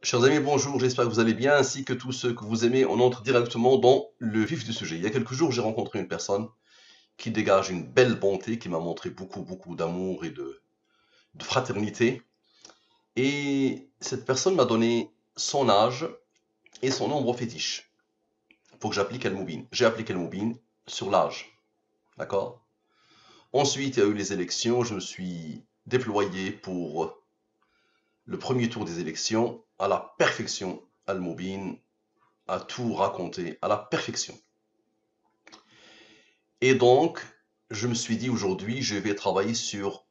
Chers amis, bonjour, j'espère que vous allez bien, ainsi que tous ceux que vous aimez. On entre directement dans le vif du sujet. Il y a quelques jours, j'ai rencontré une personne qui dégage une belle bonté, qui m'a montré beaucoup d'amour et de fraternité. Et cette personne m'a donné son âge et son nombre fétiche pour que j'applique Al-Moubine. J'ai appliqué Al-Moubine sur l'âge, d'accord? Ensuite, il y a eu les élections, je me suis déployé pour le premier tour des élections à la perfection. Al-Moubine a tout raconté à la perfection. Et donc, je me suis dit aujourd'hui, je vais travailler sur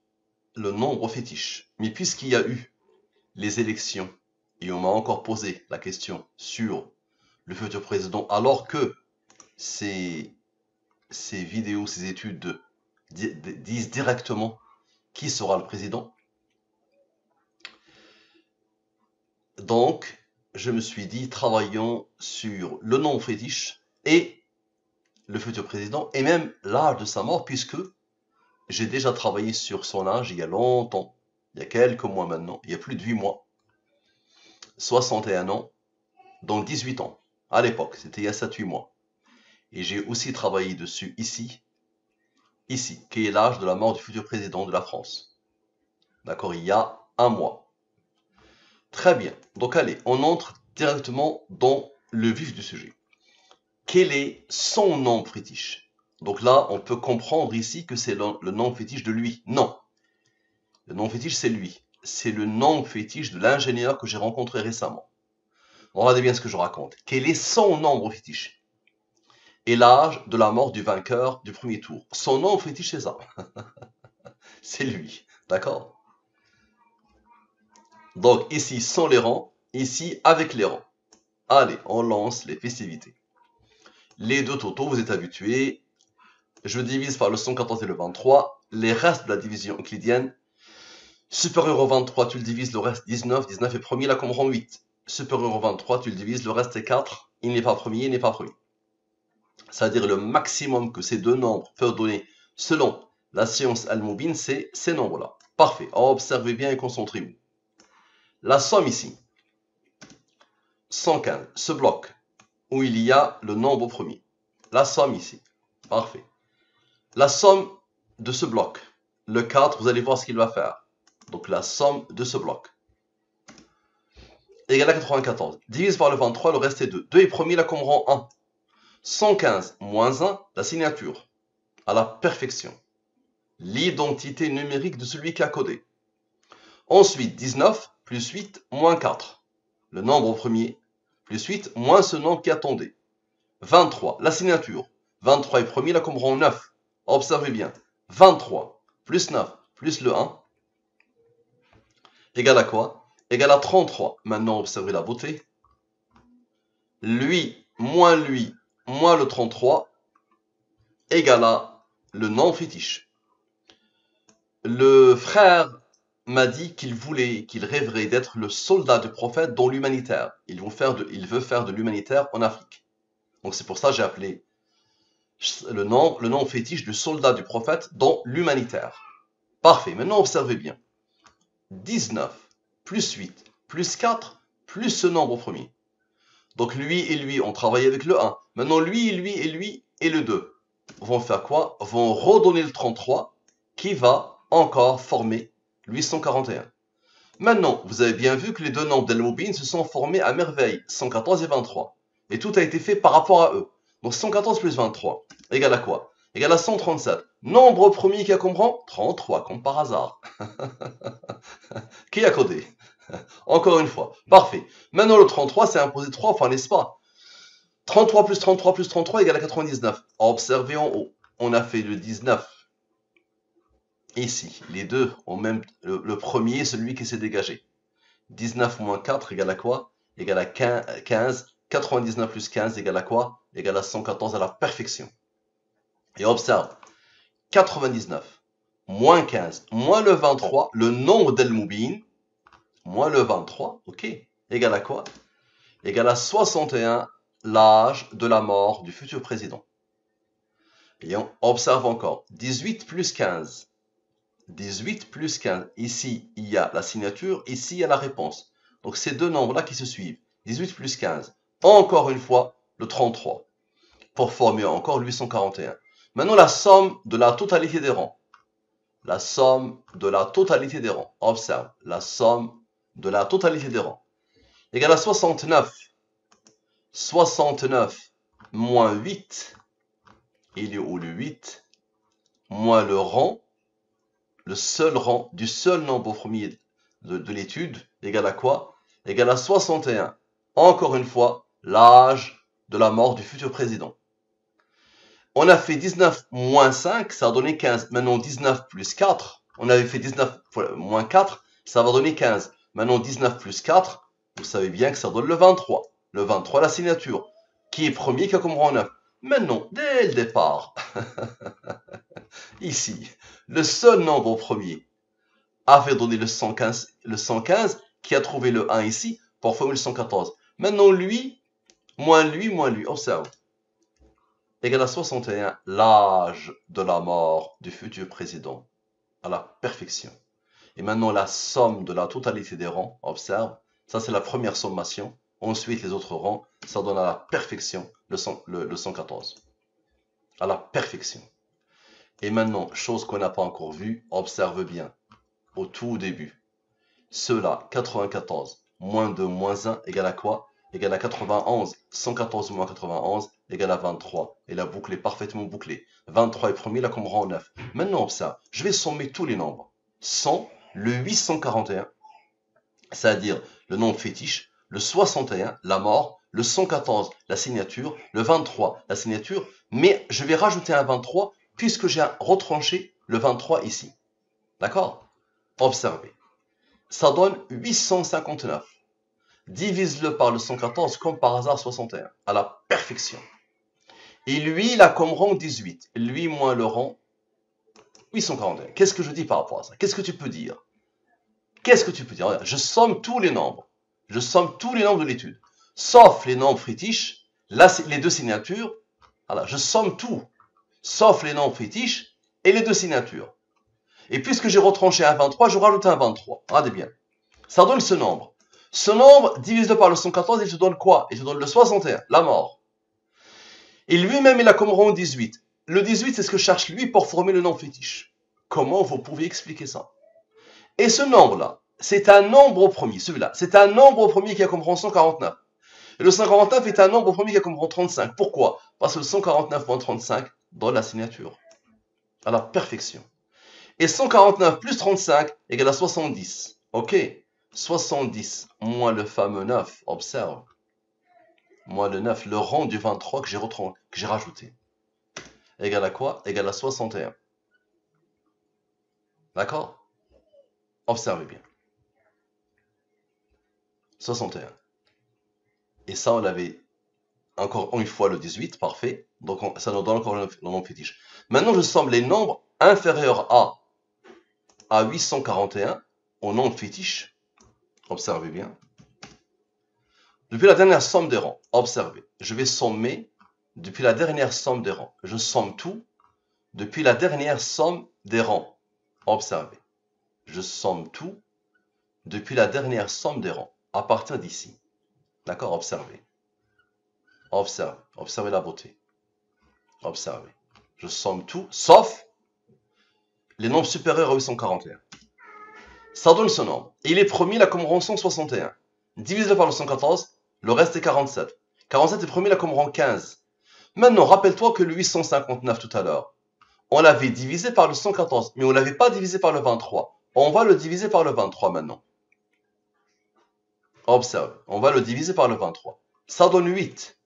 le nombre fétiche. Mais puisqu'il y a eu les élections, et on m'a encore posé la question sur le futur président, alors que ces vidéos, ces études disent directement qui sera le président. Donc, je me suis dit, travaillons sur le nombre fétiche et le futur président, et même l'âge de sa mort, puisque j'ai déjà travaillé sur son âge il y a longtemps, il y a quelques mois maintenant, il y a plus de 8 mois, 61 ans, donc 18 ans. À l'époque, c'était il y a 7-8 mois. Et j'ai aussi travaillé dessus ici, qui est l'âge de la mort du futur président de la France. D'accord, il y a un mois. Très bien, donc allez, on entre directement dans le vif du sujet. Quel est son nom fétiche? Donc là, on peut comprendre ici que c'est le nom fétiche de lui. Non, le nom fétiche, c'est lui. C'est le nom fétiche de l'ingénieur que j'ai rencontré récemment. Regardez bien ce que je raconte. Quel est son nombre fétiche? Et l'âge de la mort du vainqueur du premier tour. Son nom fétiche, c'est ça. C'est lui. D'accord? Donc ici, sans les rangs. Ici, avec les rangs. Allez, on lance les festivités. Les deux totaux, vous êtes habitués. Je divise par le 114 et le 23. Les restes de la division euclidienne. Supérieur au 23, tu le divises, le reste 19. 19 est premier, là, comme rang 8. Supérieur au 23, tu le divises, le reste est 4. Il n'est pas premier, il n'est pas premier. C'est-à-dire le maximum que ces deux nombres peuvent donner selon la science Al-Moubine, c'est ces nombres-là. Parfait. Observez bien et concentrez-vous. La somme ici, 115, ce bloc où il y a le nombre premier. La somme ici. Parfait. La somme de ce bloc, le 4, vous allez voir ce qu'il va faire. Donc la somme de ce bloc égale à 94. Divise par le 23, le reste est 2. 2 est premier, là, comme rang 1. 115 moins 1, la signature, à la perfection. L'identité numérique de celui qui a codé. Ensuite, 19 plus 8 moins 4. Le nombre premier, plus 8 moins ce nombre qui attendait. 23, la signature. 23 est premier, là, comme rang 9. Observez bien. 23 plus 9 plus le 1 égale à quoi? Égale à 33. Maintenant, observez la beauté. Lui moins le 33 égale à le nom fétiche. Le frère m'a dit qu'il rêverait d'être le soldat du prophète dans l'humanitaire. Il veut faire de l'humanitaire en Afrique. Donc c'est pour ça que j'ai appelé le nom fétiche du soldat du prophète dans l'humanitaire. Parfait, maintenant observez bien. 19 plus 8 plus 4 plus ce nombre premier. Donc lui et lui ont travaillé avec le 1. Maintenant lui et le 2 vont faire quoi? Vont redonner le 33 qui va encore former 841. Maintenant, vous avez bien vu que les deux nombres d'Al-Moubine se sont formés à merveille, 114 et 23. Et tout a été fait par rapport à eux. Donc 114 plus 23 égale à quoi? Égale à 137. Nombre premier qui a comprend? 33, comme par hasard. Qui a codé? Encore une fois. Parfait. Maintenant, le 33, c'est imposé 3 fois, n'est-ce pas? 33 plus 33 plus 33 égale à 99. Observez en haut. On a fait le 19. Ici, les deux ont même le premier, celui qui s'est dégagé. 19 moins 4 égale à quoi? Égale à 15. 99 plus 15 égale à quoi? Égale à 114 à la perfection. Et observe. 99 moins 15 moins le 23, le nombre d'Al-Moubine, moins le 23, ok, égale à quoi? Égale à 61, l'âge de la mort du futur président. Et on observe encore. 18 plus 15. 18 plus 15. Ici, il y a la signature. Ici, il y a la réponse. Donc ces deux nombres-là qui se suivent. 18 plus 15. Encore une fois, le 33. Pour former encore le 841. Maintenant, la somme de la totalité des rangs. La somme de la totalité des rangs. Observe. La somme de la totalité des rangs. Égale à 69. 69 moins 8. Il est où le 8? Moins le rang. Le seul rang du seul nombre premier de l'étude. Égale à quoi? Égale à 61. Encore une fois, l'âge de la mort du futur président. On a fait 19 moins 5, ça a donné 15. Maintenant 19 plus 4, on avait fait 19 moins 4, ça va donner 15. Maintenant 19 plus 4, vous savez bien que ça donne le 23. Le 23, la signature. Qui est premier, qui a comme rang 9. Maintenant, dès le départ, ici, le seul nombre premier a fait donner le 115 qui a trouvé le 1 ici pour former le 114. Maintenant, lui, moins lui, observe. Égale à 61, l'âge de la mort du futur président, à la perfection. Et maintenant, la somme de la totalité des rangs, observe, ça c'est la première sommation. Ensuite, les autres rangs, ça donne à la perfection le 114. À la perfection. Et maintenant, chose qu'on n'a pas encore vue, observe bien, au tout début. Ceux-là, 94, moins 2, moins 1, égale à quoi? Égale à 91. 114 moins 91 égale à 23. Et la boucle est parfaitement bouclée. 23 est premier, là comme rang 9. Maintenant, observe, je vais sommer tous les nombres. 100, le 841, c'est-à-dire le nombre fétiche, le 61, la mort, le 114, la signature, le 23, la signature, mais je vais rajouter un 23 puisque j'ai retranché le 23 ici. D'accord? Observez. Ça donne 859. Divise-le par le 114 comme par hasard 61. À la perfection. Et lui, il a comme rang 18. Lui moins le rang 841. Qu'est-ce que je dis par rapport à ça? Qu'est-ce que tu peux dire? Qu'est-ce que tu peux dire? Regarde, je somme tous les nombres. Je somme tous les nombres de l'étude. Sauf les nombres fétiches. Là, les deux signatures. Voilà, je somme tout. Sauf les nombres fétiches et les deux signatures. Et puisque j'ai retranché un 23, je rajoute un 23. Regardez bien. Ça donne ce nombre. Ce nombre, divisé par le 114, il te donne quoi? Il te donne le 61, la mort. Et lui-même, il a comme rang 18. Le 18, c'est ce que cherche lui pour former le nombre fétiche. Comment vous pouvez expliquer ça? Et ce nombre-là, c'est un nombre au premier, celui-là. C'est un nombre au premier qui a comme rang 149. Et le 149 est un nombre au premier qui a comme rang 35. Pourquoi? Parce que le 149 moins 35 donne la signature. À la perfection. Et 149 plus 35 égale à 70. Ok? 70 moins le fameux 9, observe. Moins le 9, le rang du 23 que j'ai rajouté. Égale à quoi? Égale à 61. D'accord? Observez bien. 61. Et ça, on avait encore une fois le 18, parfait. Donc ça nous donne encore le nombre fétiche. Maintenant, je somme les nombres inférieurs à 841 au nombre fétiche. Observez bien. Depuis la dernière somme des rangs, observez. Je vais sommer depuis la dernière somme des rangs. Je somme tout depuis la dernière somme des rangs. Observez. Je somme tout depuis la dernière somme des rangs. À partir d'ici. D'accord? Observez. Observez. Observez la beauté. Observez. Je somme tout, sauf les nombres supérieurs à 841. Ça donne ce nombre. Et il est premier, là, comme rang 161. Divisé par le 114, le reste est 47. 47 est premier, là, comme rang 15. Maintenant, rappelle-toi que le 859 tout à l'heure, on l'avait divisé par le 114, mais on ne l'avait pas divisé par le 23. On va le diviser par le 23 maintenant. Observe, on va le diviser par le 23. Ça donne 8.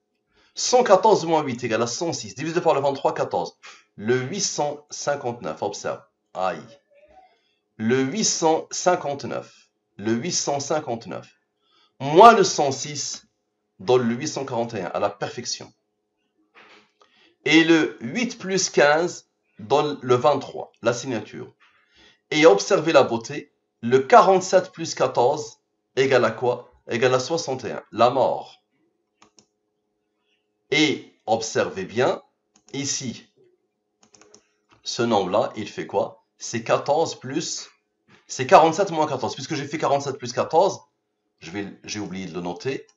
114 moins 8 égale à 106. Divisé par le 23, 14. Le 859, observe. Aïe. Le 859. Le 859. Moins le 106 donne le 841 à la perfection. Et le 8 plus 15 donne le 23, la signature. Et observez la beauté, le 47 plus 14 égale à quoi? Égale à 61, la mort. Et observez bien, ici, ce nombre-là, il fait quoi? C'est 14 plus... C'est 47 moins 14. Puisque j'ai fait 47 plus 14, J'ai oublié de le noter.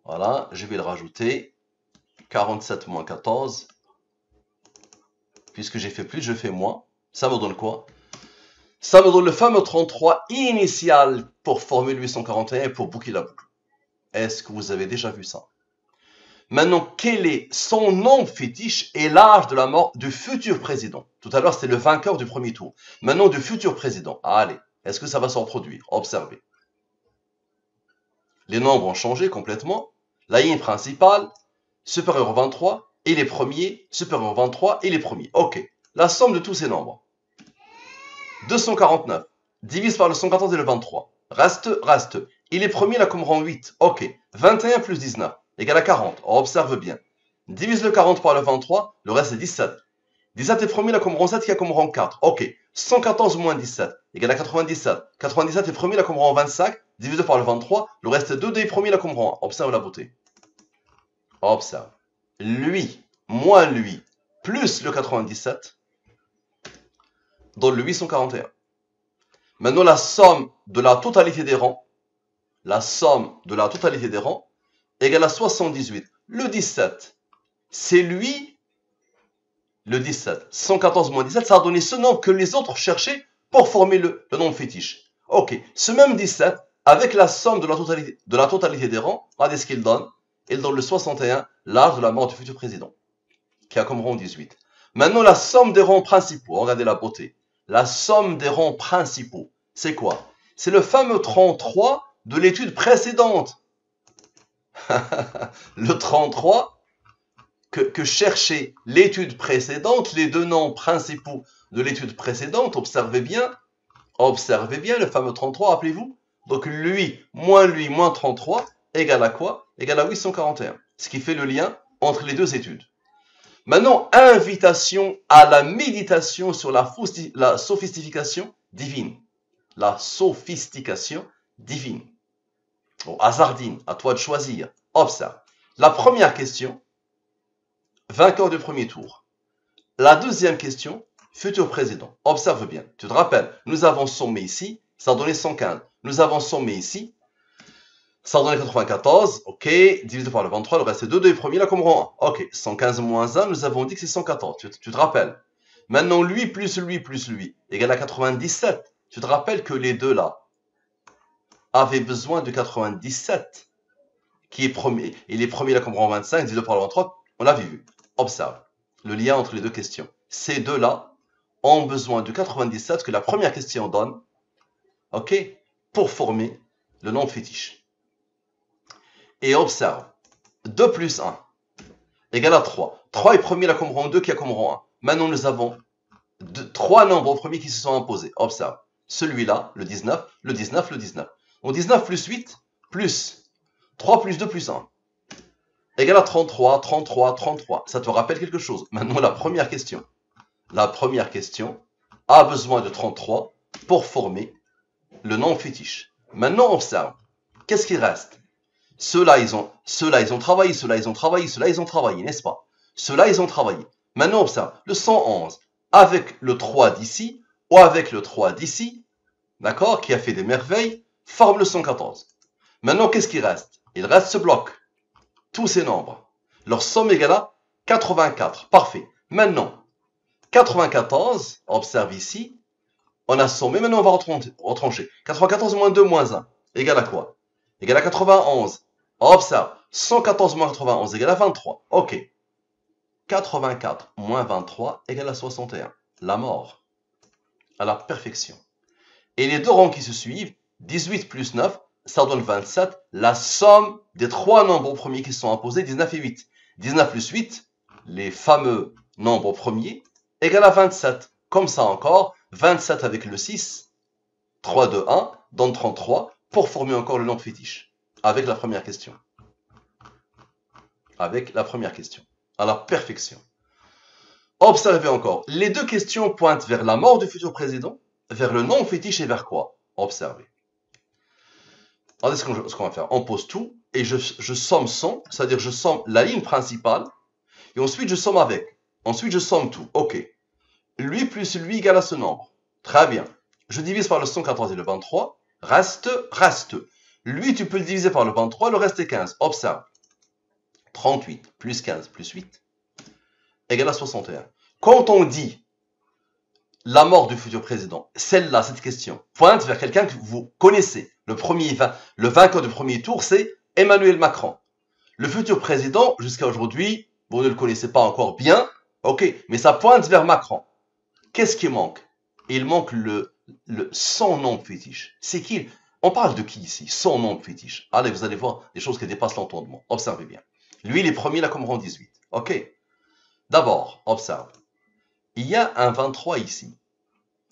Voilà, je vais le rajouter. 47 moins 14. Puisque j'ai fait plus, je fais moins. Ça me donne quoi? Ça me donne le fameux 33 initial pour former le 841 et pour boucler la boucle. Est-ce que vous avez déjà vu ça? Maintenant, quel est son nom fétiche et l'âge de la mort du futur président? Tout à l'heure, c'était le vainqueur du premier tour. Maintenant, du futur président. Allez, est-ce que ça va se reproduire? Observez. Les nombres ont changé complètement. La ligne principale, supérieure au 23, et les premiers, supérieur au 23, et les premiers. Ok, la somme de tous ces nombres. 249, divise par le 114 et le 23. Reste. Et les premiers, là, comme rang 8. Ok, 21 plus 19, égale à 40. On observe bien. Divise le 40 par le 23, le reste est 17. 17 est premier, là, comme rang 7, qui a comme rang 4. Ok, 114 moins 17, égale à 97. 97 est premier, là, comme rang 25, divisé par le 23, le reste est 2 des premiers, là, comme rang 1. Observe la beauté. Observe. Lui, moins lui, plus le 97, donne le 841. Maintenant, la somme de la totalité des rangs, égale à 78. Le 17, c'est lui, le 17. 114 moins 17, ça a donné ce nombre que les autres cherchaient pour former le nombre fétiche. Ok, ce même 17, avec la somme de la totalité des rangs, regardez ce qu'il donne. Il donne le 61, l'âge de la mort du futur président, qui a comme rang 18. Maintenant, la somme des rangs principaux, regardez la beauté. La somme des rangs principaux, c'est quoi? C'est le fameux 33 de l'étude précédente. Le 33 que cherchait l'étude précédente, les deux noms principaux de l'étude précédente, observez bien le fameux 33, rappelez-vous. Donc lui, moins 33, égale à quoi? Égale à 841. Ce qui fait le lien entre les deux études. Maintenant, invitation à la méditation sur la sophistication divine. La sophistication divine. Bon, hasardine, à toi de choisir. Observe. La première question, vainqueur du premier tour. La deuxième question, futur président. Observe bien. Tu te rappelles, nous avons sommé ici, ça a donné 115. Nous avons sommé ici, ça a donné 94. Ok, divisé par le 23, le reste est 2 des premiers, là comme rang 1. Ok, 115 moins 1, nous avons dit que c'est 114. Tu te rappelles. Maintenant, lui plus lui, égale à 97. Tu te rappelles que les deux là avaient besoin de 97, qui est premier. Et les premiers là comme rang 25, divisé par le 23, on l'avait vu. Observe le lien entre les deux questions. Ces deux-là ont besoin de 97 que la première question donne, ok, pour former le nombre fétiche. Et observe, 2 plus 1 égale à 3. 3 est premier là comme rang 2 qui a comme rang 1. Maintenant nous avons 3 nombres premiers qui se sont imposés. Observe, celui-là, le 19. Donc 19 plus 8 plus 3 plus 2 plus 1 égale à 33. Ça te rappelle quelque chose? Maintenant la première question. La première question a besoin de 33 pour former le nombre fétiche. Maintenant observe, qu'est-ce qui reste? Ceux-là, ils ont travaillé, n'est-ce pas? Ceux-là, ils ont travaillé. Maintenant, observe, le 111, avec le 3 d'ici, ou avec le 3 d'ici, d'accord, qui a fait des merveilles, forme le 114. Maintenant, qu'est-ce qui reste? Il reste ce bloc. Tous ces nombres. Leur somme égale à 84. Parfait. Maintenant, 94, observe ici, on a sommé, maintenant on va retrancher. 94 moins 2 moins 1, égale à quoi? Égale à 91. Observe, 114 moins 91 égale à 23. Ok. 84 moins 23 égale à 61. La mort. À la perfection. Et les deux rangs qui se suivent, 18 plus 9, ça donne 27. La somme des trois nombres premiers qui se sont imposés, 19 et 8. 19 plus 8, les fameux nombres premiers, égale à 27. Comme ça encore, 27 avec le 6, 3, 2, 1, donne 33 pour former encore le nombre fétiche. Avec la première question. À la perfection. Observez encore. Les deux questions pointent vers la mort du futur président, vers le nombre fétiche et vers quoi? Observez. Regardez ce qu'on va faire. On pose tout et je somme son, c'est-à-dire je somme la ligne principale et ensuite je somme avec. Ensuite je somme tout. Ok. Lui plus lui égale à ce nombre. Très bien. Je divise par le 114 et le 23. Reste. Lui, tu peux le diviser par le 23, le reste est 15. Observe. 38 plus 15 plus 8 égale à 61. Quand on dit la mort du futur président, celle-là, cette question, pointe vers quelqu'un que vous connaissez. Le vainqueur du premier tour, c'est Emmanuel Macron. Le futur président, jusqu'à aujourd'hui, vous ne le connaissez pas encore bien, ok, mais ça pointe vers Macron. Qu'est-ce qui manque? Il manque son nom fétiche. C'est qui? On parle de qui ici? Son nom fétiche. Allez, vous allez voir des choses qui dépassent l'entendement. Observez bien. Lui, il est premier, là, comme rang 18. Ok. D'abord, observe. Il y a un 23 ici.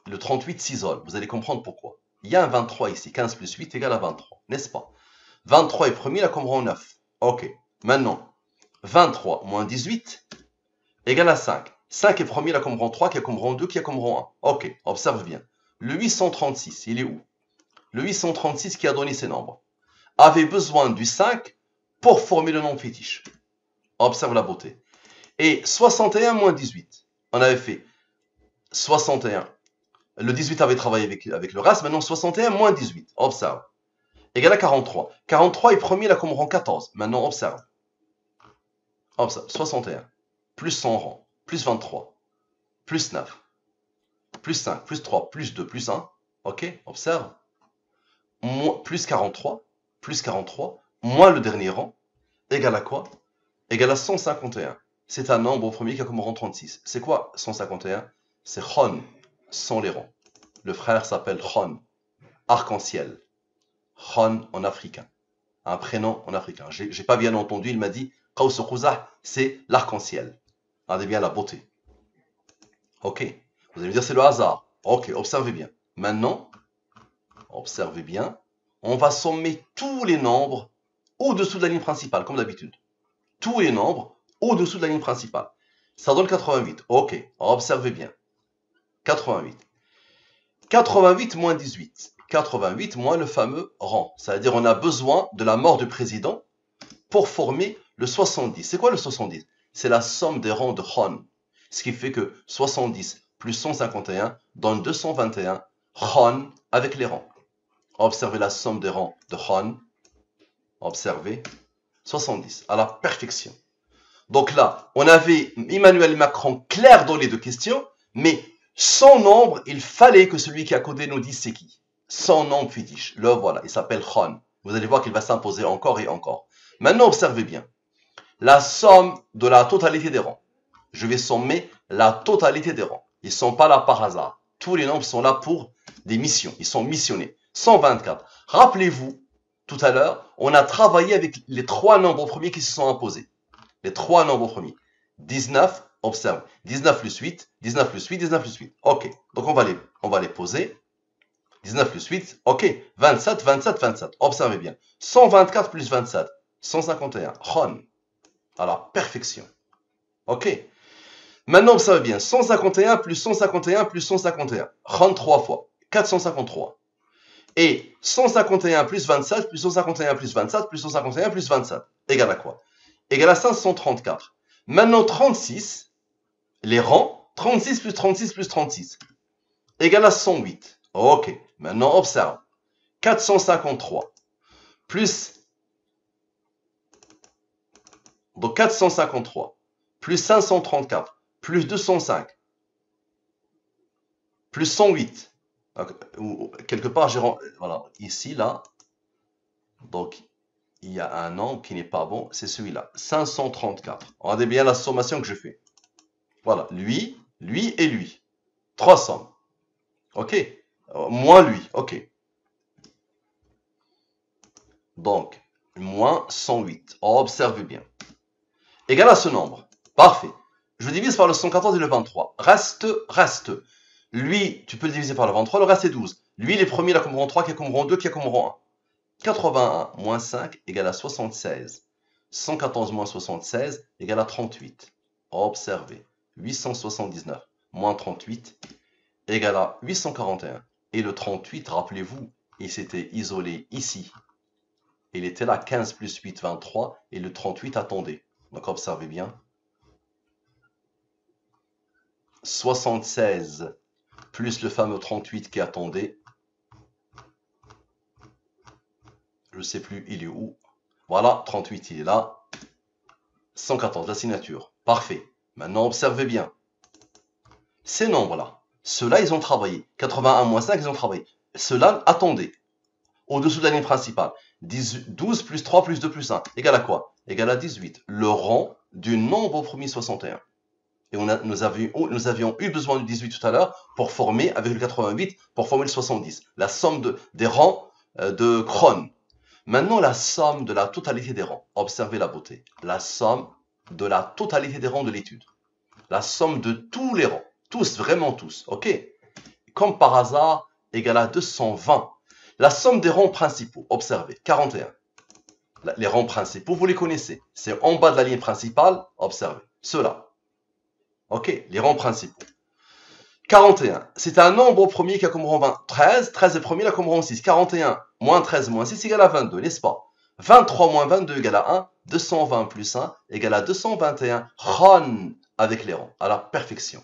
Le 38 s'isole. Vous allez comprendre pourquoi. Il y a un 23 ici. 15 plus 8 égale à 23. N'est-ce pas? 23 est premier, là, comme rang 9. Ok. Maintenant, 23 moins 18 égale à 5. 5 est premier, là, comme rang 3, qui a comme rang 2, qui a comme rang 1. Ok, observe bien. Le 836, il est où? Le 836 qui a donné ces nombres avait besoin du 5 pour former le nom fétiche. Observe la beauté. Et 61 moins 18, on avait fait 61. Le 18 avait travaillé avec le reste, maintenant 61 moins 18. Observe. Égal à 43. 43 est premier, là, comme rang 14. Maintenant, observe. Observe. 61. Plus 100 rang. Plus 23. Plus 9. Plus 5. Plus 3. Plus 2. Plus 1. Ok, observe. Plus 43. Plus 43. Moins le dernier rang. Égal à quoi? Égal à 151. C'est un nombre au premier qui a comme rang 36. C'est quoi 151? C'est Khon, sans les rangs. Le frère s'appelle Khon, arc-en-ciel. Khon en africain. Un prénom en africain. J'ai pas bien entendu, il m'a dit Qaws Quzah, c'est l'arc-en-ciel. Regardez bien la beauté. Ok. Vous allez me dire c'est le hasard. Ok, observez bien. Maintenant, observez bien. On va sommer tous les nombres au-dessous de la ligne principale, comme d'habitude. Tous les nombres au-dessous de la ligne principale. Ça donne 88. Ok, observez bien. 88. 88 moins 18. 88 moins le fameux rang. C'est-à-dire on a besoin de la mort du président pour former le 70. C'est quoi le 70? C'est la somme des rangs de Khon. Ce qui fait que 70 plus 151 donne 221 Khon avec les rangs. Observez la somme des rangs de Khon. Observez. 70 à la perfection. Donc là, on avait Emmanuel Macron clair dans les deux questions, mais son nombre, il fallait que celui qui a codé nous dise c'est qui. Son nombre fétiche, le voilà, il s'appelle Khon. Vous allez voir qu'il va s'imposer encore et encore. Maintenant, observez bien. La somme de la totalité des rangs. Je vais sommer la totalité des rangs. Ils ne sont pas là par hasard. Tous les nombres sont là pour des missions. Ils sont missionnés. 124. Rappelez-vous, tout à l'heure, on a travaillé avec les trois nombres premiers qui se sont imposés. Les trois nombres premiers. 19, observe. 19 plus 8, 19 plus 8, 19 plus 8. Ok. Donc on va les poser. 19 plus 8, ok. 27, 27, 27. Observez bien. 124 plus 27, 151. Khon. À la perfection. Ok. Maintenant, observez bien. 151 plus 151 plus 151. Khon 3 fois. 453. Et 151 plus 27 plus 151 plus 27 plus 151 plus 27. Égal à quoi? Égal à 534. Maintenant, 36, les rangs, 36 plus 36 plus 36, égal à 108. Ok, maintenant observe. 453 plus, donc 453 plus 534 plus 205 plus 108. Donc, quelque part, voilà, ici, là, donc il y a un nombre qui n'est pas bon, c'est celui-là, 534. Regardez bien la sommation que je fais. Voilà, lui et lui. Trois sommes. Ok. Moins lui. Ok. Donc, moins 108. Observez bien. Égal à ce nombre. Parfait. Je divise par le 114 et le 23. Reste. Lui, tu peux le diviser par le 23, le reste est 12. Lui, il est premier, il a comme rang 3, qui a comme rang 2, qui a comme rang 1. 81 moins 5 égale à 76. 114 moins 76 égale à 38. Observez. 879 moins 38 égale à 841. Et le 38, rappelez-vous, il s'était isolé ici. Il était là, 15 plus 8, 23, et le 38 attendait. Donc observez bien. 76 plus le fameux 38 qui attendait. je ne sais plus, il est où? Voilà, 38, il est là. 114, la signature. Parfait. Maintenant, observez bien. Ces nombres-là, ceux-là, ils ont travaillé. 81 moins 5, ils ont travaillé. Ceux-là, attendez. Au-dessous de la ligne principale. 12 plus 3 plus 2 plus 1. Égale à quoi? Égale à 18. Le rang du nombre premier 61. Et nous avions eu besoin du 18 tout à l'heure pour former, avec le 88, pour former le 70. La somme des rangs de Cron. Maintenant, la somme de la totalité des rangs. Observez la beauté. La somme de la totalité des rangs de l'étude. La somme de tous les rangs. Tous, vraiment tous. OK? Comme par hasard, égale à 220. La somme des rangs principaux. Observez. 41. Les rangs principaux, vous les connaissez. C'est en bas de la ligne principale. Observez. Ceux-là. OK? Les rangs principaux. 41. C'est un nombre au premier qui a comme rang 20. 13. 13 est premier, il a comme rang 6. 41 moins 13 moins 6 égale à 22, n'est-ce pas? 23 moins 22 égale à 1. 220 plus 1 égale à 221. Ron avec les rangs, à la perfection.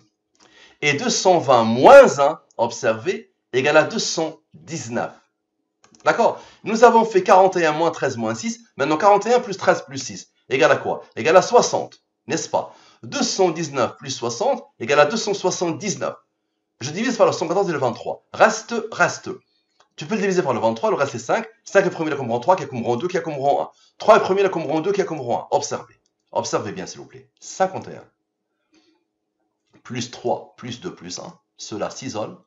Et 220 moins 1, observez, égale à 219. D'accord? Nous avons fait 41 moins 13 moins 6. Maintenant, 41 plus 13 plus 6 égale à quoi? Égale à 60, n'est-ce pas? 219 plus 60 égale à 279. Je divise par le 114 et le 23. Reste. Tu peux le diviser par le 23, le reste c'est 5. 5 est premier, il a comme rang 3, qui a comme rang 2, qui a comme rang 1. 3 est premier, il a comme rang 2, qui a comme rang 1. Observez. Observez bien, s'il vous plaît. 51 plus 3 plus 2 plus 1, cela s'isole,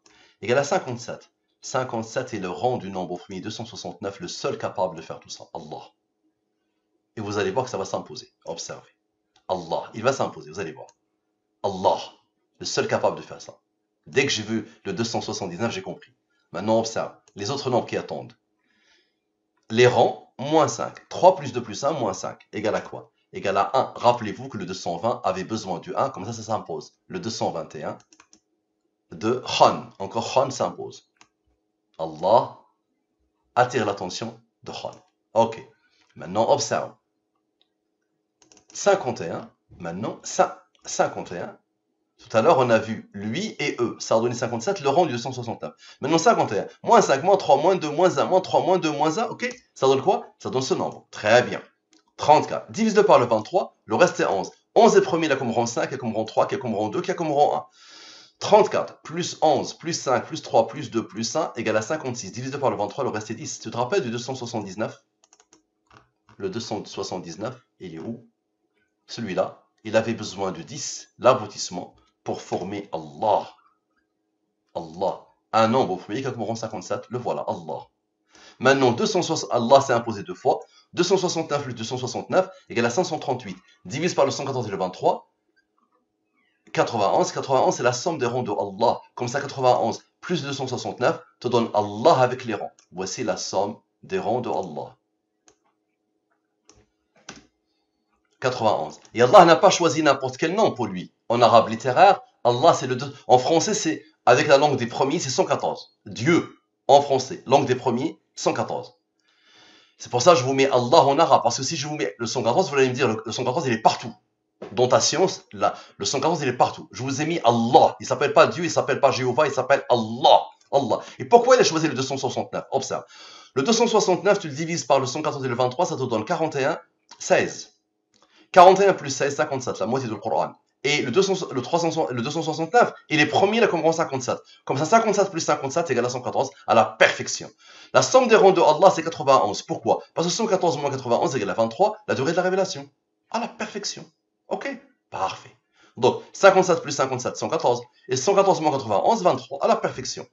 égale à 57. 57 est le rang du nombre au premier 269, le seul capable de faire tout ça. Allah. Et vous allez voir que ça va s'imposer. Observez. Allah, il va s'imposer, vous allez voir. Allah, le seul capable de faire ça. Dès que j'ai vu le 279, j'ai compris. Maintenant, observe. Les autres nombres qui attendent. Les rangs, moins 5. 3 plus 2 plus 1, moins 5. Égale à quoi? Égale à 1. Rappelez-vous que le 220 avait besoin du 1, comme ça s'impose. Le 221 de Khan. Encore Khan s'impose. Allah attire l'attention de Khan. Ok. Maintenant, observe. 51. Maintenant, 51. Tout à l'heure, on a vu lui et eux. Ça a donné 57, le rang du 269. Maintenant, 51. Moins 5, moins 3, moins 2, moins 1, moins 3, moins 2, moins 1. Ok? Ça donne quoi? Ça donne ce nombre. Très bien. 34. Divise 2 par le 23. Le reste est 11. 11 est premier, il a comme rang 5, il a comme rang 3, qui a comme rang 2, qui a comme rang 1. 34 plus 11 plus 5 plus 3 plus 2 plus 1 égale à 56. Divise 2 par le 23, le reste est 10. Tu te rappelles du 279? Le 279, il est où? Celui-là, il avait besoin de 10, l'aboutissement, pour former Allah. Allah. Un nombre au premier qui a comme rang 57, le voilà, Allah. Maintenant, Allah s'est imposé deux fois. 269 plus 269 égale à 538. Divise par le 114 et le 23. 91. 91, c'est la somme des rangs de Allah. Comme ça, 91 plus 269 te donne Allah avec les rangs. Voici la somme des rangs de Allah. 91. Et Allah n'a pas choisi n'importe quel nom pour lui. En arabe littéraire, Allah c'est le deux. En français, c'est avec la langue des premiers, c'est 114. Dieu en français, langue des premiers, 114. C'est pour ça que je vous mets Allah en arabe. Parce que si je vous mets le 114, vous allez me dire le 114 il est partout. Dans ta science, là, le 114 il est partout. Je vous ai mis Allah. Il s'appelle pas Dieu, il s'appelle pas Jéhovah, il s'appelle Allah. Allah. Et pourquoi il a choisi le 269? Observe. Le 269, tu le divises par le 114 et le 23, ça te donne 41, 16. 41 plus 16, 57, la moitié du Coran. Et le 269, il est premier, il a comme rang 57. Comme ça, 57 plus 57 égale à 114, à la perfection. La somme des rangs de Allah, c'est 91. Pourquoi? Parce que 114 moins 91 égale à 23, la durée de la révélation. À la perfection. Ok? Parfait. Donc, 57 plus 57, 114. Et 114 moins 91, 23, à la perfection.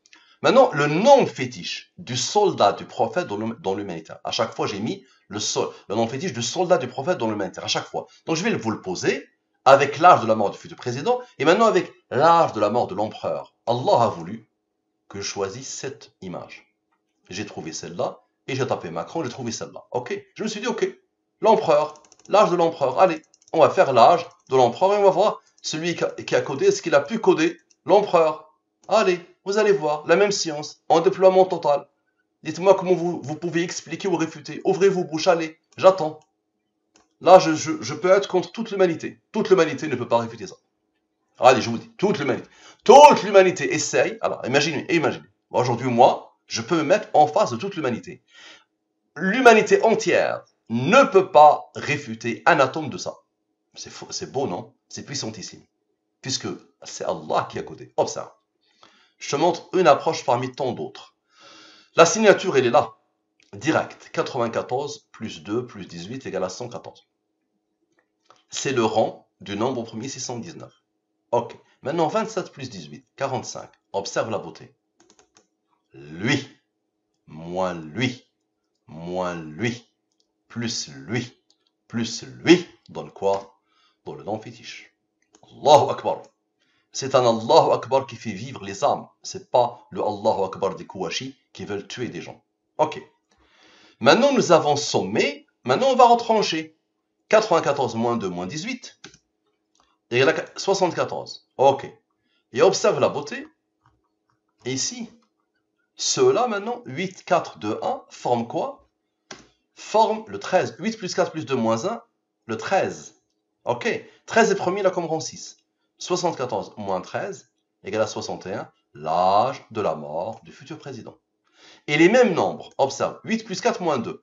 Maintenant, le nom fétiche du soldat du prophète dans l'humanitaire. À chaque fois, j'ai mis le nom fétiche du soldat du prophète dans l'humanitaire. À chaque fois. Donc, je vais vous le poser avec l'âge de la mort du futur président et maintenant avec l'âge de la mort de l'empereur. Allah a voulu que je choisisse cette image. J'ai trouvé celle-là et j'ai tapé Macron, j'ai trouvé celle-là. Ok? Je me suis dit, ok, l'empereur, l'âge de l'empereur. Allez, on va faire l'âge de l'empereur et on va voir celui qui a codé, est-ce qu'il a pu coder l'empereur. Allez, vous allez voir, la même science, en déploiement total. Dites-moi comment vous pouvez expliquer ou réfuter. Ouvrez vos bouches, allez, j'attends. Là, je peux être contre toute l'humanité. Toute l'humanité ne peut pas réfuter ça. Allez, je vous dis, toute l'humanité. Toute l'humanité essaye. Alors, imaginez. Aujourd'hui, moi, je peux me mettre en face de toute l'humanité. l'humanité entière ne peut pas réfuter un atome de ça. C'est beau, non? C'est puissantissime. Puisque c'est Allah qui a codé. Observe. Je te montre une approche parmi tant d'autres. La signature, elle est là. Direct. 94 plus 2 plus 18 égale à 114. C'est le rang du nombre premier 619. Ok. Maintenant, 27 plus 18, 45. Observe la beauté. Lui, moins lui, moins lui, plus lui, donne quoi? Dans le nom fétiche. Allahu Akbar. C'est un Allahu Akbar qui fait vivre les âmes. C'est pas le Allahu Akbar des Kouachi qui veulent tuer des gens. Ok. Maintenant, nous avons sommé. Maintenant, on va retrancher. 94 moins 2 moins 18 égale à 74. Ok. Et observe la beauté. Et ici, ceux-là maintenant, 8, 4, 2, 1, forment quoi? Forment le 13. 8 plus 4 plus 2 moins 1, le 13. Ok. 13 est premier, là comme rang 6. 74 moins 13 égale à 61, l'âge de la mort du futur président. Et les mêmes nombres, observe, 8 plus 4 moins 2.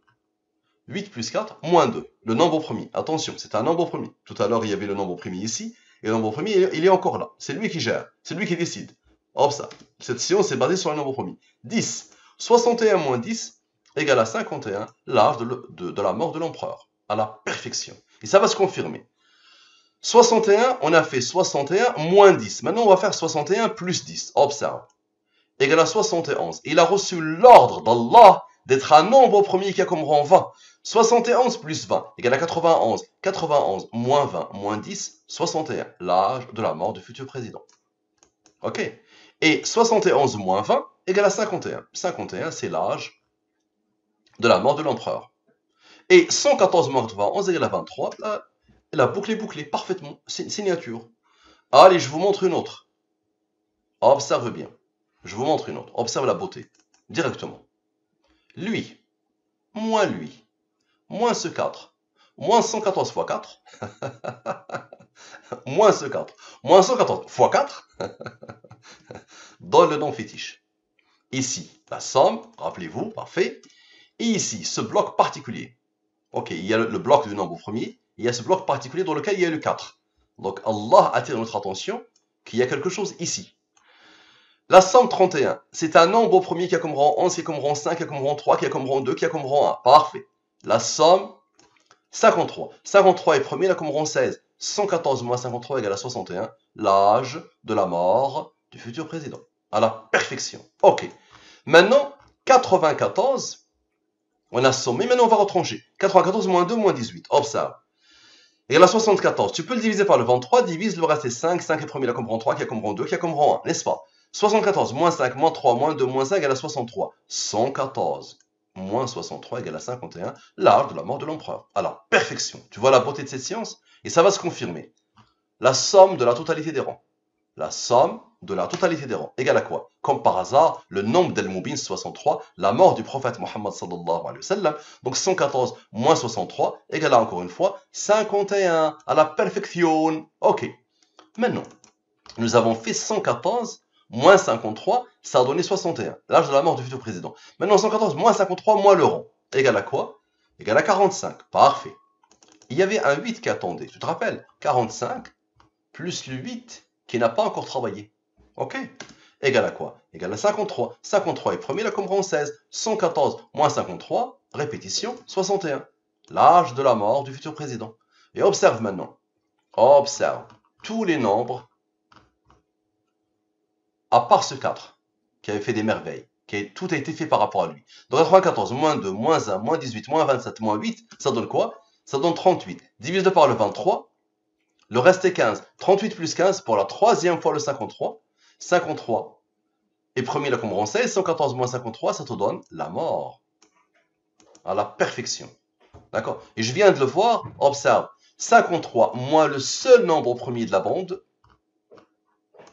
8 plus 4 moins 2, le nombre premier. Attention, c'est un nombre premier. Tout à l'heure, il y avait le nombre premier ici, et le nombre premier, il est encore là. C'est lui qui gère, c'est lui qui décide. Observe, cette science est basée sur un nombre premier. 10, 61 moins 10 égale à 51, l'âge de la mort de l'empereur, à la perfection. Et ça va se confirmer. 61, on a fait 61 moins 10. Maintenant, on va faire 61 plus 10. Observe. Égale à 71. Il a reçu l'ordre d'Allah d'être un nombre premier qui a comme rang 20. 71 plus 20 égale à 91. 91 moins 20 moins 10, 61. L'âge de la mort du futur président. Ok. Et 71 moins 20 égale à 51. 51, c'est l'âge de la mort de l'empereur. Et 114 moins 91 égale à 23. La boucle est bouclée, parfaitement. Signature. Allez, je vous montre une autre. Observe bien. Je vous montre une autre. Observe la beauté. Directement. Lui, moins ce 4, moins 114 fois 4, moins ce 4, moins 114 fois 4, donne le nom fétiche. Ici, la somme, rappelez-vous, parfait. Et ici, ce bloc particulier. Ok, il y a le bloc du nombre premier, il y a ce bloc particulier dans lequel il y a le 4. Donc Allah attire notre attention qu'il y a quelque chose ici. La somme 31, c'est un nombre premier qui a comme rang 11, qui a comme rang 5, qui a comme rang 3, qui a comme rang 2, qui a comme rang 1. Parfait. La somme 53. 53 est premier, il a comme rang 16. 114 moins 53 égale à 61. L'âge de la mort du futur président. À la perfection. Ok. Maintenant, 94, on a sommé, maintenant on va retrancher. 94 moins 2 moins 18. Observe. Égale à 74. Tu peux le diviser par le 23, divise, le reste est 5. 5 est premier, il a comme rang 3, qui a comme rang 2, qui a comme rang 1. N'est-ce pas? 74 moins 5 moins 3 moins 2 moins 1 égale à 63. 114 moins 63 égale à 51. L'âge de la mort de l'empereur. À la perfection. Tu vois la beauté de cette science? Et ça va se confirmer. La somme de la totalité des rangs. La somme de la totalité des rangs égale à quoi? Comme par hasard, le nombre d'Al-Mubin 63, la mort du prophète Mohammed sallallahu alayhi wa sallam. Donc 114 moins 63 égale à encore une fois 51. À la perfection. Ok. Maintenant, nous avons fait 114 moins 53, ça a donné 61. L'âge de la mort du futur président. Maintenant, 114 moins 53 moins le rang. Égale à quoi? Égale à 45. Parfait. Il y avait un 8 qui attendait. Tu te rappelles? 45 plus le 8 qui n'a pas encore travaillé. Ok? Égale à quoi? Égale à 53. 53 est premier, là comme rang 16. 114 moins 53, répétition, 61. L'âge de la mort du futur président. Et observe maintenant. Observe tous les nombres à part ce 4, qui avait fait des merveilles, tout a été fait par rapport à lui. Donc 94, moins 2, moins 1, moins 18, moins 27, moins 8, ça donne quoi? Ça donne 38. Divise par le 23, le reste est 15. 38 plus 15, pour la troisième fois le 53. 53 est premier là comme rang 16, 114 moins 53, ça te donne la mort. À la perfection. D'accord? Et je viens de le voir, observe. 53 moins le seul nombre premier de la bande,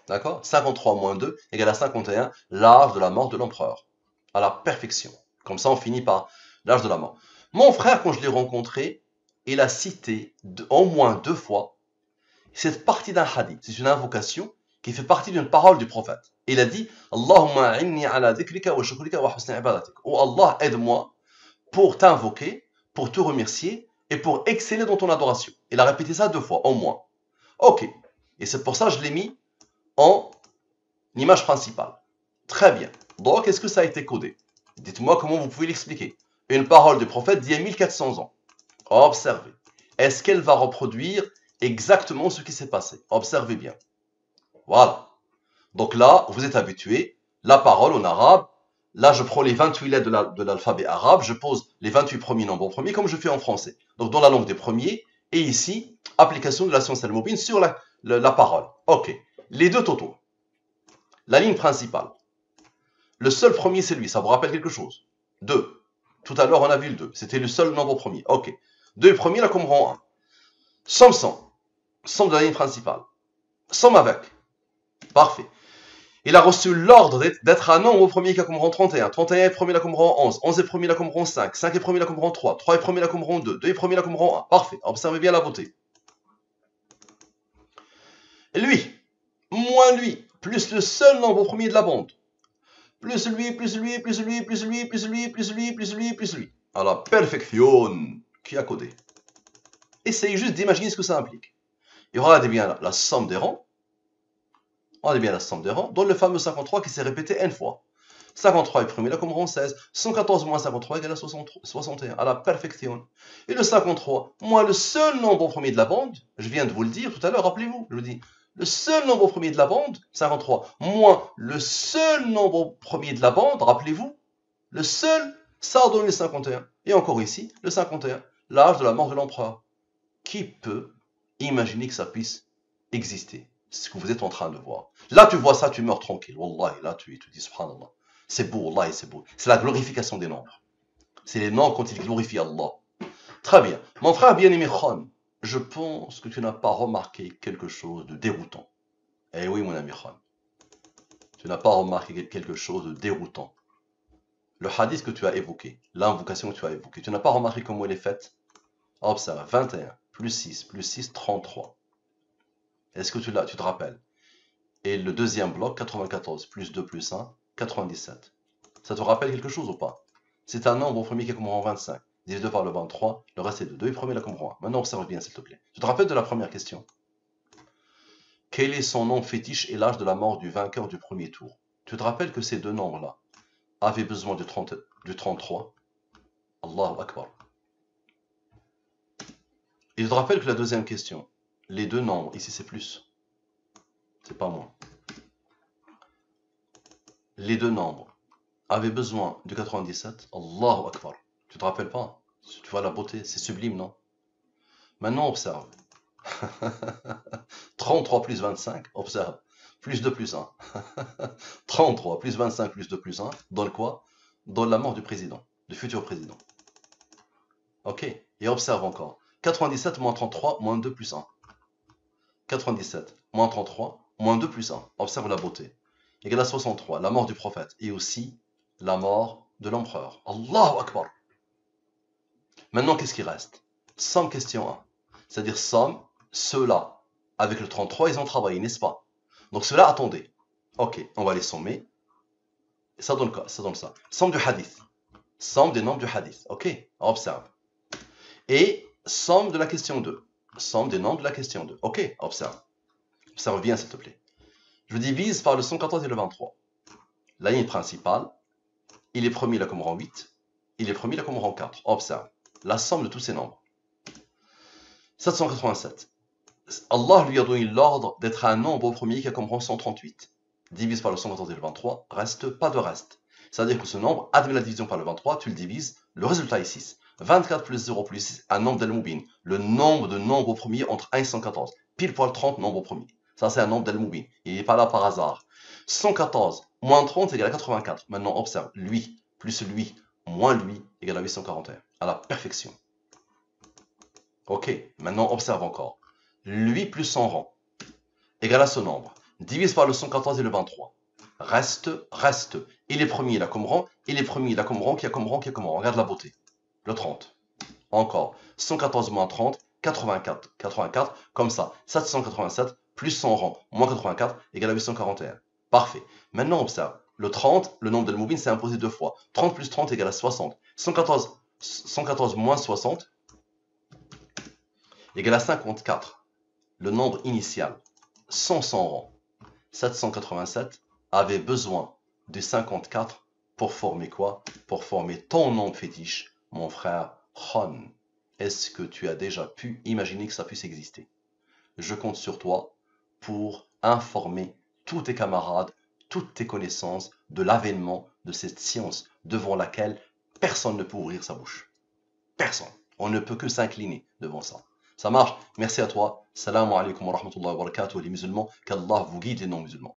d'accord? 53 moins 2 égale à 51, l'âge de la mort de l'empereur. À la perfection. Comme ça, on finit par l'âge de la mort. Mon frère, quand je l'ai rencontré, il a cité au moins 2 fois cette partie d'un hadith. C'est une invocation qui fait partie d'une parole du prophète. Il a dit Allahumma inni ala dhikrika wa shukrika wa husni ibadatik. Oh Allah, aide-moi pour t'invoquer, pour te remercier et pour exceller dans ton adoration. Il a répété ça 2 fois, au moins. Ok. Et c'est pour ça que je l'ai mis en image principale. Très bien. Donc, est-ce que ça a été codé? Dites-moi comment vous pouvez l'expliquer. Une parole du prophète d'il y a 1400 ans. Observez. Est-ce qu'elle va reproduire exactement ce qui s'est passé? Observez bien. Voilà. Donc là, vous êtes habitué. La parole en arabe. Là, je prends les 28 lettres de l'alphabet arabe. Je pose les 28 premiers nombres en premier, comme je fais en français. Donc, dans la langue des premiers. Et ici, application de la science al-mubin sur la parole. Ok. Les deux totaux. La ligne principale. Le seul premier, c'est lui. Ça vous rappelle quelque chose? 2. Tout à l'heure, on a vu le 2. C'était le seul nombre premier. Ok. 2 premier, là, comme rang 1. Somme 100. Somme de la ligne principale. Somme avec. Parfait. Il a reçu l'ordre d'être un nombre premier qui a comme rang 31. 31 est premier là comme rang 11. 11 est premier là comme rang 5. 5 est premier là comme rang 3. 3 est premier là comme rang 2. 2 est premier là comme rang 1. Parfait. Observez bien la beauté. Lui, moins lui, plus le seul nombre premier de la bande. Plus lui, plus lui, plus lui, plus lui, plus lui, plus lui, plus lui, plus lui. À la perfection. Qui a codé? Essayez juste d'imaginer ce que ça implique. Il y aura bien la somme des rangs. On a bien la somme des rangs, dans le fameux 53 qui s'est répété n fois. 53 est premier là comme rang 16. 114 moins 53 égale à 61, à la perfection. Et le 53, moins le seul nombre premier de la bande, je viens de vous le dire tout à l'heure, rappelez-vous, je vous dis, le seul nombre premier de la bande, 53, moins le seul nombre premier de la bande, rappelez-vous, le seul, ça donne le 51. Et encore ici, le 51, l'âge de la mort de l'empereur. Qui peut imaginer que ça puisse exister? C'est ce que vous êtes en train de voir. Là, tu vois ça, tu meurs tranquille. Wallahi, là, tu te dis, subhanallah. C'est beau, Wallahi, c'est beau. C'est la glorification des nombres. C'est les nombres quand ils glorifient Allah. Très bien. Mon frère bien-aimé Khan, je pense que tu n'as pas remarqué quelque chose de déroutant. Eh oui, mon ami Khan. Tu n'as pas remarqué quelque chose de déroutant. Le hadith que tu as évoqué, l'invocation que tu as évoquée, tu n'as pas remarqué comment elle est faite? Observe, 21, plus 6, 33. Est-ce que tu te rappelles? Et le deuxième bloc, 94, plus 2, plus 1, 97. Ça te rappelle quelque chose ou pas? C'est un nombre au premier qui est comme rang 25. Divisé par le 23, le reste est de 2 et premier là comme rang 1. Maintenant, observe bien, s'il te plaît. Tu te rappelles de la première question? Quel est son nom fétiche et l'âge de la mort du vainqueur du premier tour? Tu te rappelles que ces deux nombres-là avaient besoin du 33? Allahu Akbar. Et je te rappelle que la deuxième question, les deux nombres, ici c'est plus. C'est pas moins. Les deux nombres avaient besoin du 97. Allahu Akbar. Tu te rappelles pas? Tu vois la beauté, c'est sublime, non? Maintenant, observe. 33 plus 25, observe. Plus 2 plus 1. 33 plus 25 plus 2 plus 1 donne quoi? Donne la mort du président, du futur président. Ok? Et observe encore. 97 moins 33 moins 2 plus 1. 97 moins 33 moins 2 plus 1. Observe la beauté. Égale à 63. La mort du prophète. Et aussi la mort de l'empereur. Allahu Akbar. Maintenant, qu'est-ce qui reste? Somme question 1. C'est-à-dire somme, ceux-là, avec le 33, ils ont travaillé, n'est-ce pas? Donc ceux-là, attendez. Ok, on va les sommer. Ça donne quoi? Ça donne ça. Somme du hadith. Somme des nombres du hadith. Ok, observe. Et somme de la question 2. Somme des nombres de la question 2. Ok, observe. Observe bien, s'il te plaît. Je divise par le 114 et le 23. La ligne principale, il est premier là comme rang 8. Il est premier là comme rang 4. Observe. La somme de tous ces nombres. 787. Allah lui a donné l'ordre d'être un nombre premier qui a comme rang 138. Divise par le 114 et le 23, reste pas de reste. C'est-à-dire que ce nombre, admet la division par le 23, tu le divises, le résultat est 6. 24 plus 0 plus 6, un nombre d'Al-Mubin. Le nombre de nombres premiers entre 1 et 114. Pile poil 30 nombres premiers. Ça, c'est un nombre d'Al-Mubin. Il n'est pas là par hasard. 114 moins 30 égale à 84. Maintenant, observe. Lui plus lui moins lui égale à 841. À la perfection. Ok. Maintenant, observe encore. Lui plus son rang égale à ce nombre. Divise par le 114 et le 23. Reste. Il est premier, il a comme rang. Il est premier, il a comme rang, qui a comme rang, qui a comme rang. Regarde la beauté. Le 30. Encore. 114 moins 30, 84. 84, comme ça. 787 plus son rang, moins 84, égale à 841. Parfait. Maintenant, observe. Le 30, le nombre d'Al-Mubin s'est imposé deux fois. 30 plus 30 égale à 60. 114 114 moins 60 égale à 54. Le nombre initial, sans son rang, 787, avait besoin de 54 pour former quoi? Pour former ton nombre fétiche, mon frère Khon. Est-ce que tu as déjà pu imaginer que ça puisse exister? Je compte sur toi pour informer tous tes camarades, toutes tes connaissances de l'avènement de cette science devant laquelle personne ne peut ouvrir sa bouche. Personne. On ne peut que s'incliner devant ça. Ça marche. Merci à toi. Salam alaikum wa rahmatullahi wa barakatuh les musulmans. Qu'Allah vous guide les non-musulmans.